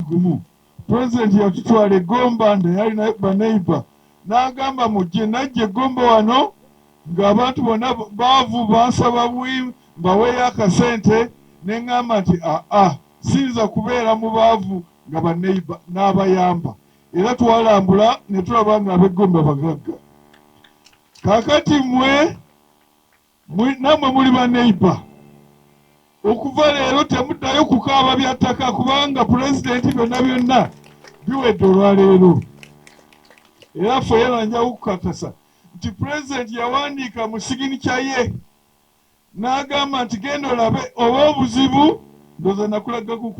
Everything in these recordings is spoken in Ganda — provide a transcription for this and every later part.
gumu president yatutwala Egomba ndayalina baneiba n'agamba mujje najje Egomba wano ng'abantu bonna baavu bansaba bwi mbaweeyo akasente ne ŋŋamba nti siyinza kubeera mu baavu nga baneiba n'abayamba era twalambula ne tulaba nga ab'Egomba bagagga. Kaakati nammwe muli baneiba okuva leero temuddayo kukaaba bya ttaka kubanga pulezidenti byonna biwedde olwaleero. Era ffe nanja kukakasa nti pulezidenti yawandiika mu siginica ye n'agamba nti genda olabe oba obuzibu ndoza nakulagaku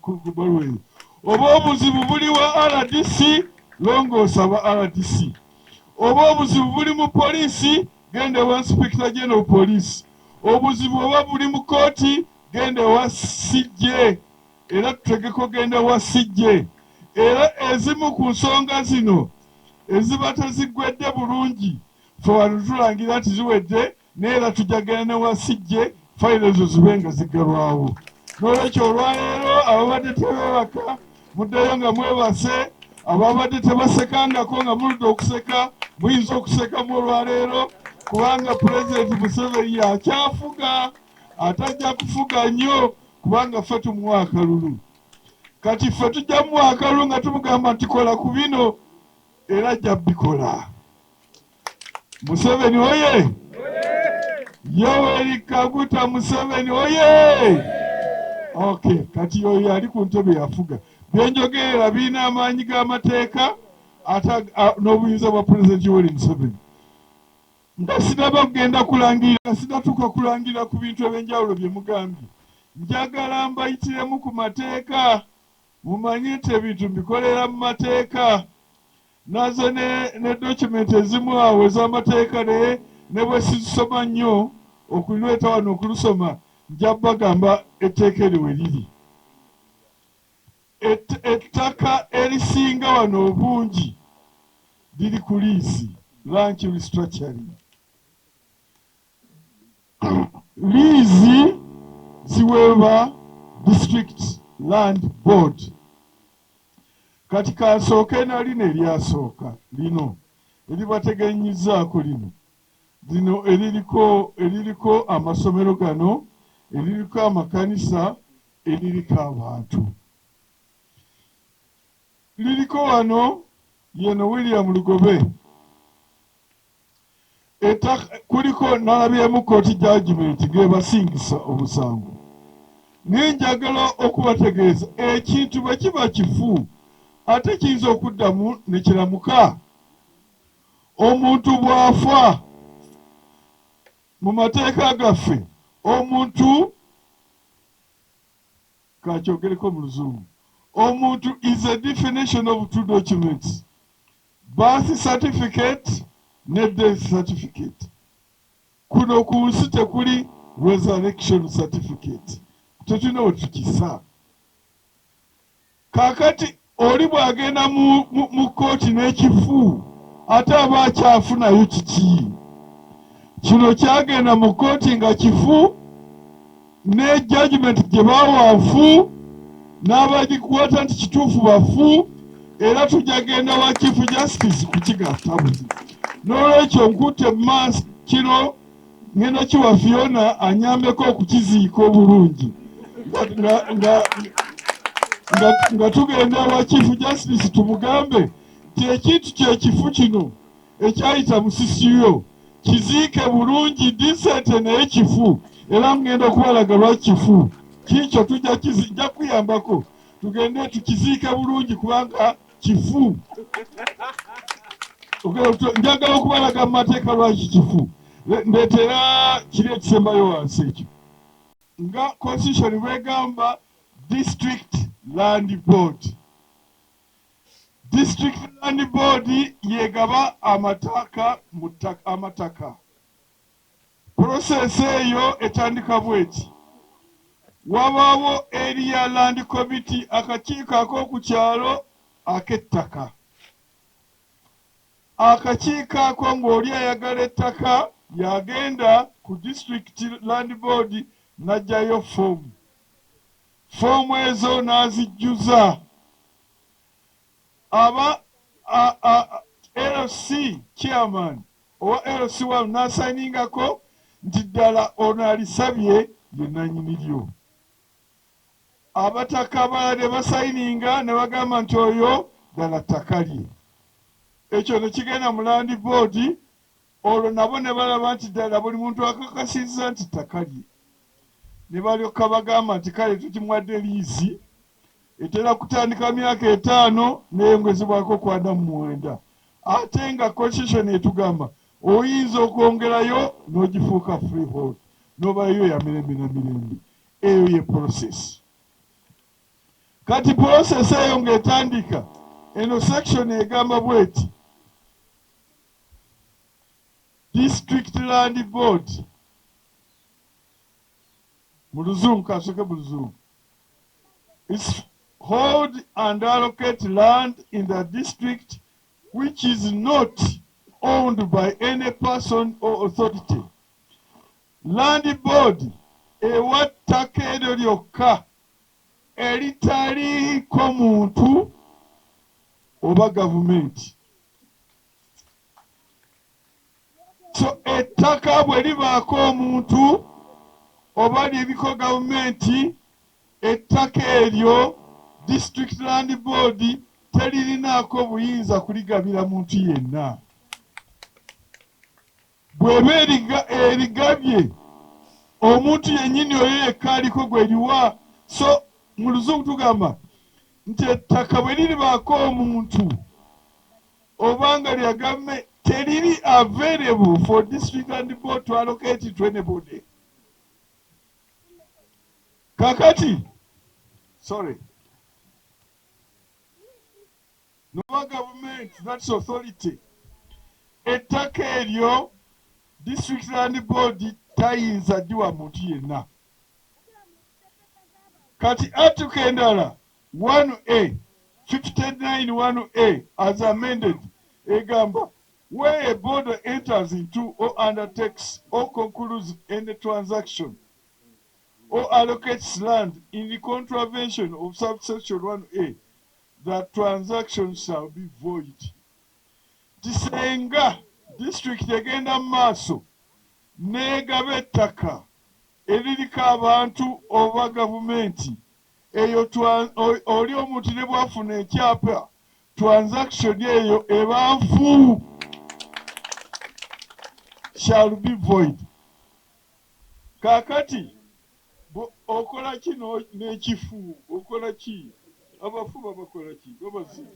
ku bbaluwa eyo oba obuzibu buli wa RDC longoosa ba RDC oba obuzibu buli mu poliisi genda wa inspector general police obuzibu oba buli mu kooti genda wa CJ era tutegeko genda wa CJ era ezimu ku nsonga zino eziba teziggwedde bulungi ffe wano tulangira nti ziwedde neera tujagala ne wa CJ fayiro ezo zibe nga ziggalwawo. N'olwekyo olwaleero ababadde tebeebaka muddeyo nga mwebase ababadde tebasekangako nga muludde okuseka muyinza okusekamu olwaleero kubanga pulezidenti Museveni yakyafuga atajja kufuga nnyo kubanga ffe tumuwa akalulu. Kati ffe tujja muwa akalulu nga tumugamba nti kola ku bino era ajja bikola. Museveni oye! Yoweri Kaguta Museveni oye! Okay, kati oyo ali ku ntebe yafuga. Byenjogerera birina amaanyi g'amateeka n'obuyinza bwa pulezidenti Yoweri Museveni. Nga sinaba kugenda kulangira, sinatuuka kulangira ku bintu ebyenjawulo bye mugambye. Njagala mbayitiremu ku mateeka, mumanye nti ebintu mbikolera mu mateeka. Nazo ne document ezimu awo ez'amateeka ne bwe sizisoma nnyo okulireeta wano okulusoma nja bagamba etteeka eryo we liri. Ettaka erisinga wano obungi liri ku liisi, land restructuring. Liizi ziweebwa district land board. Kati kasooke na lino eryasooka lino eribateganyizzaako lino eririko amasomero gano eririko amakanisa eririko abantu. Liriko wano yeno William Lugobe kuliko nalabyemu kooti judgment gebasingisa omusango. Nenjagala okubategeeza ekintu bwe kiba kifu ate kiyinza okuddamu ne kiramuka. Omuntu bw'afa mu mateeka gaffe omuntu kakyogereko mu Luzungu. Omuntu is a definition of two documents: birth certificate ne death certificate. Kuno ku nsi tekuli resurrection certificate. Tetulina we tukisa. Kaakati oli bw'agenda mu kooti n'ekifu ate aba akyafunayo kiki? Kino kyagenda mu kooti nga kifu ne judgment gye baawanfu n'abagikwata nti kituufu bafu era tujagenda wa chief justice kukigatta buzi. N'olwekyo nkutte maaso kino ngenda kiwa Fiona anyambeko okukiziika obulungi nga tugenda wa chief justice tumugambe nti ekintu kyekifu kino ekyayita musisiyo kiziike bulungi disente naye kifu era ngenda okubalaga lwa kifu kikyo tujja kuyambako tugende tukiziike bulungi kubanga kifu. Njagala okubalaga mu mateeka lwaki kifu ndeetera kiri ekisembayo wansi ekyo nga constitution bwegamba district land board. District land board yegaba amataka. Process eyo etandika bweti. Wabaawo area land committee akakiiko ak'oku kyalo ak'ettaka. Akakiiko ako ng'oli ayagala ettaka yagenda ku district land board n'ajjayo fomu. Fomu ezo n'azijjuza aba LC chairman owa LC1 n'asayiningako nti ddala ono alisabye ye nannyini lyo. Abataka abalala ne basayininga ne bagamba nti oyo ddala ttaka lye. Ekyo ne kigenda mu Land Board, olwo nabo ne balaba nti ddala buli muntu akakasizza nti ttaka lye. Ne balyoka bagamba nti kale tukimuwadde liizi etera kutandika myaka 5 n'eyongezebwako ku 49. Ate nga constitution etugamba oyinza okwongerayo n'ogifuuka freehold n'obayo ya mirembe na mirembe. Eyo ye process. Kati process eyo ng'etandika eno section egamba bweti District Land Board mu Luzungu kasoke mu Luzungu is hold and allocate land in the district which is not owned by any person or authority. Land Board ewa ttaka eryo lyokka eritaliiko muntu oba gavumenti. So ettaka bwe libaako omuntu oba lyebiko gavumenti, ettaka eryo District Land Board teririnaako buyinza kuligabira muntu yenna. Bw'eba erigabye omuntu yennyini oyo yekka aliko gwe liwa. So mu Luzungu tugamba nti ettaka bwe liribaako omuntu obanga lya gavumenti teriri available for District Land Board to allocate to anybody. Kakati, sorry. No government, that's authority. Ettaka eryo District Land Board tayinza diwa muntu yenna. Kati article endala 1A 59(1)A as amended egamba where a board enters into or undertakes or concludes any transaction or allocates land in the contravention of subsection 1A, that transaction shall be void. Tisenga district egenda maaso negaba ettaka eririko abantu oba gavumenti eyo oli omuntu ne bwafuna ekyapa transaction eyo eba nfu, shall be void. Kakati okola ki n'ekifu okola ki? Abafu babakola ki? Babaziika.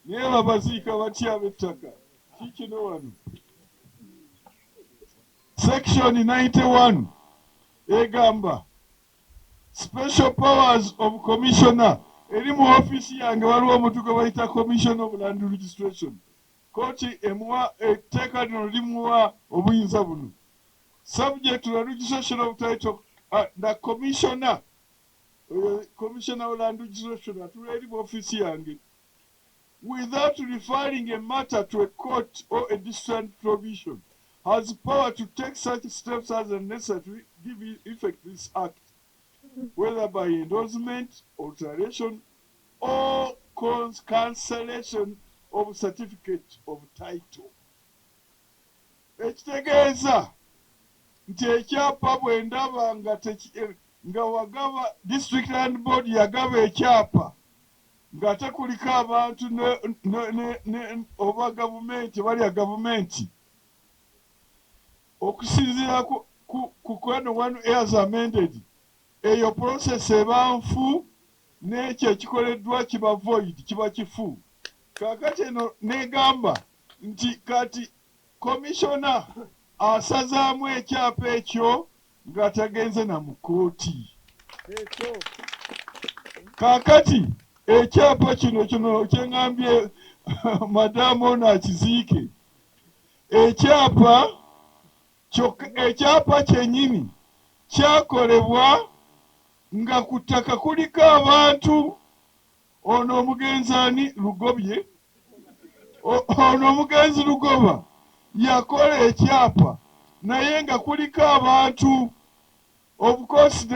Naye babaziika batya ab'ettaka? Kikino wano. Section 91 egamba special powers of commissioner. Eri mu office yange waliwo omuntu gwe bayita commissioner of land registration. Kooti emuwa etteeka lino limuwa obuyinza buno. Subject to the registration of title, the commissioner of land registration at the office yange, without referring a matter to a court or a distant provision, has power to take such steps as are necessary to give effect to this act, whether by endorsement, alteration, or cancellation of certificate of title. Ekitegeeza nti ekyapa bwe ndaba nga wagaba District Land Board yagaba ekyapa nga tekuliko abantu oba gavumenti balya gavumenti okusinziira ku kwano 1A as amended, eyo process eba nfu n'ekyo ekikoleddwa kiba void, kiba kifu. Kakati eno negamba nti kati commissioner asazaamu ekyapa ekyo nga tagenze na mu kooti. Kakati ekyapa kino kyengambye madamu ono akiziike. Ekyapa kyennyini kyakolebwa nga ku ttaka kuliko abantu. Ono omugenzi ani Lugobye, ono omugenzi Lugoba yakola ekyapa naye nga kuliko abantu. Of course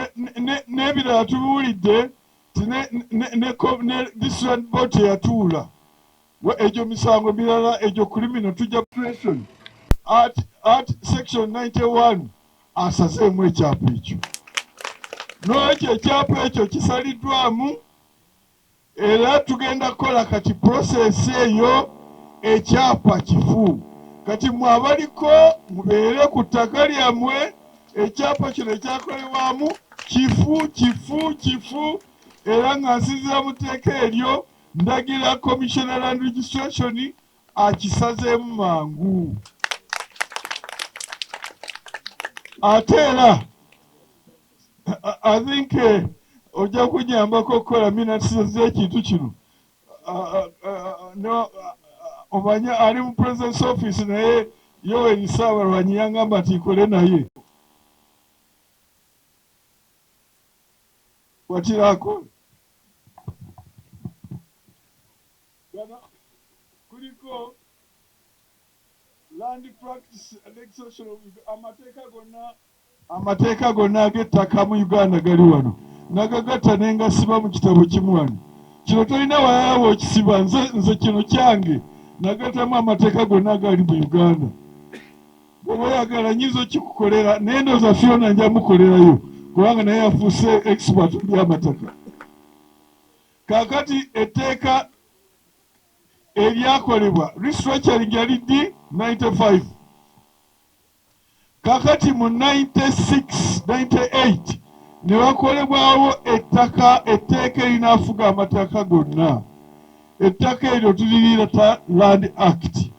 n'ebirala tubiwulidde ne district board yatuula egyo misango mirala egyo criminal tujja prison at section 91 asazeemu ekyapa ekyo n'ekyo ekyapa ekyo kisaliddwamu era tugenda kukola kati process eyo ekyapa kifu kati mwabaliko mubeere ku ttaka lyammwe ekyapa kino ekyakolebwamu kifu era nga nsinzira mu tteeka eryo ndagira commissioner land registration akisazeemu mangu ate era I think ojja kunyambako okukola minutes z'ekintu kino omanya ali mu president's office naye Yoweri Saabalwanyi yangamba nti nkole naye watirako kuliko land practice legislation amateeka gonna ag'ettaka mu Uganda gali wano nagagatta nengasiba mu kitabo kimu wano kino tolina wayawo okisiba nze kino kyange nagatamu amateeka gonna agali mu Uganda bw'oba oyagala nyiza okikukolera naye ndowooza Fiona nja mukolerayo kubanga naye afuuse expert mu by'amataka kaakati etteeka eryakolebwa restructuring yali ddi 95 kaakati mu 96-98 ne bakolebwawo etteeka erinaafuga amataka gonna ettaka eryo tuliriira Land Act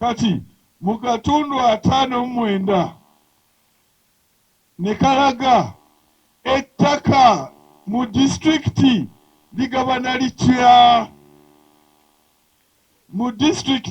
kati mu katundu 59 ne kalaga ettaka mu disitulikiti ligabana litya mu disitulikiti